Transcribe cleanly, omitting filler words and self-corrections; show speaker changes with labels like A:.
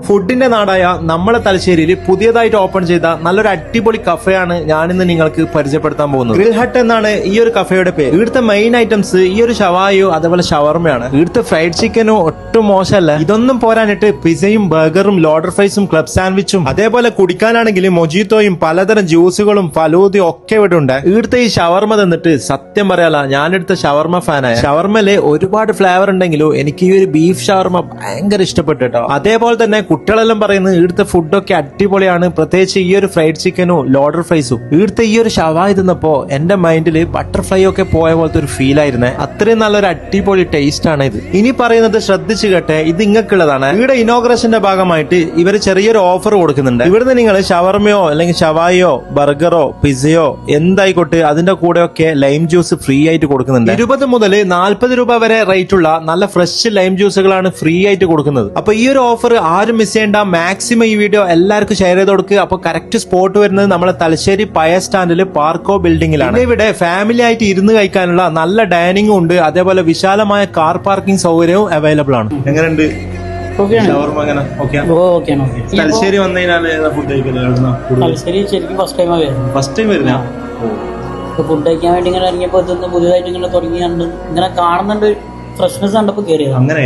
A: ഫുഡിന്റെ നാടായ നമ്മളെ തലശ്ശേരിയിൽ പുതിയതായിട്ട് ഓപ്പൺ ചെയ്ത നല്ലൊരു അടിപൊളി കഫേയാണ് ഞാനിന്ന് നിങ്ങൾക്ക് പരിചയപ്പെടുത്താൻ പോകുന്നത്. ഗ്രിൽ ഹട്ട് എന്നാണ് ഈ ഒരു കഫേയുടെ പേര്. ഇവിടുത്തെ മെയിൻ ഐറ്റംസ് ഈ ഒരു ഷവായോ അതേപോലെ ഷവർമയാണ്. ഇവിടുത്തെ ഫ്രൈഡ് ചിക്കനും ഒട്ടും മോശമല്ല. ഇതൊന്നും പോരാനിട്ട് പിസയും ബർഗറും ലോഡർ ഫ്രൈസും ക്ലബ് സാൻഡ്വിച്ചും അതേപോലെ കുടിക്കാനാണെങ്കിൽ മൊജീത്തോയും പലതരം ജ്യൂസുകളും ഫലൂദയും ഒക്കെ ഇവിടെ ഉണ്ട്. ഇവിടുത്തെ ഈ ഷവർമ തന്നിട്ട് സത്യം പറയാല ഞാനെടുത്ത ഷവർമ ഫാനായ. ഷവർമയില് ഒരുപാട് ഫ്ലേവർ ഉണ്ടെങ്കിലും എനിക്ക് ഈ ഒരു ബീഫ് ഷവർമ ഭയങ്കര ഇഷ്ടപ്പെട്ടു കേട്ടോ. അതേപോലെ തന്നെ കുട്ടികളെല്ലാം പറയുന്നത് ഇവിടുത്തെ ഫുഡൊക്കെ അടിപൊളിയാണ്, പ്രത്യേകിച്ച് ഈ ഒരു ഫ്രൈഡ് ചിക്കനും ലോഡർ ഫ്രൈസും. ഇവിടുത്തെ ഈ ഒരു ഷവായി തിന്നപ്പോ എന്റെ മൈൻഡിൽ ബട്ടർഫ്ലൈ ഒക്കെ പോയ പോലത്തെ ഒരു ഫീൽ ആയിരുന്നേ. അത്രയും നല്ലൊരു അടിപൊളി ടേസ്റ്റ് ആണ് ഇത്. ഇനി പറയുന്നത് ശ്രദ്ധിച്ചു കേട്ടെ, ഇത് ഇങ്ങക്കുള്ളതാണ്. ഇവിടെ ഇനോഗ്രേഷന്റെ ഭാഗമായിട്ട് ഇവര് ചെറിയൊരു ഓഫർ കൊടുക്കുന്നുണ്ട്. ഇവിടുന്ന് നിങ്ങൾ ഷവർമയോ അല്ലെങ്കിൽ ഷവായോ ബർഗറോ പിസയോ എന്തായിക്കോട്ടെ അതിന്റെ കൂടെയൊക്കെ ലൈം ജ്യൂസ് ഫ്രീ ആയിട്ട് കൊടുക്കുന്നുണ്ട്. 20 മുതൽ 40 രൂപ വരെ റേറ്റ് ഉള്ള നല്ല ഫ്രഷ് ലൈം ജ്യൂസുകളാണ് ഫ്രീ ആയിട്ട് കൊടുക്കുന്നത്. അപ്പൊ ഈ ഒരു ഓഫർ ആരും മിസ് ചെയ്യേണ്ട. മാക്സിമം ഈ വീഡിയോ എല്ലാവർക്കും ഷെയർ ചെയ്ത് കൊടുക്കുക. അപ്പൊ കറക്റ്റ് സ്പോട്ട് വരുന്നത് നമ്മളെ തലശ്ശേരി പയ സ്റ്റാൻഡിൽ പാർക്കോ ബിൽഡിംഗിലാണ്. ഇവിടെ ഫാമിലി ആയിട്ട് ഇരുന്ന് കഴിക്കാനുള്ള നല്ല ഡൈനിങ്ങും ഉണ്ട്, അതേപോലെ വിശാലമായ കാർ പാർക്കിംഗ് സൗകര്യവും അവൈലബിൾ ആണ്. എങ്ങനെയുണ്ട് തലശ്ശേരി വന്നതിനാണ് ഫുഡ്
B: ശരിക്കും
A: ഫസ്റ്റ് ടൈം വരുന്ന
B: ഫുഡ് കഴിക്കാൻ വേണ്ടി ഇങ്ങനെ ഇറങ്ങിയപ്പോ ഇതൊന്ന് പുതിയതായിട്ട് ഇങ്ങനെ തുടങ്ങിയുണ്ട്. ഇങ്ങനെ കാണുന്നുണ്ട്, ഫ്രഷ്നെസ് കണ്ടപ്പോ കയറിയത്.
A: അങ്ങനെ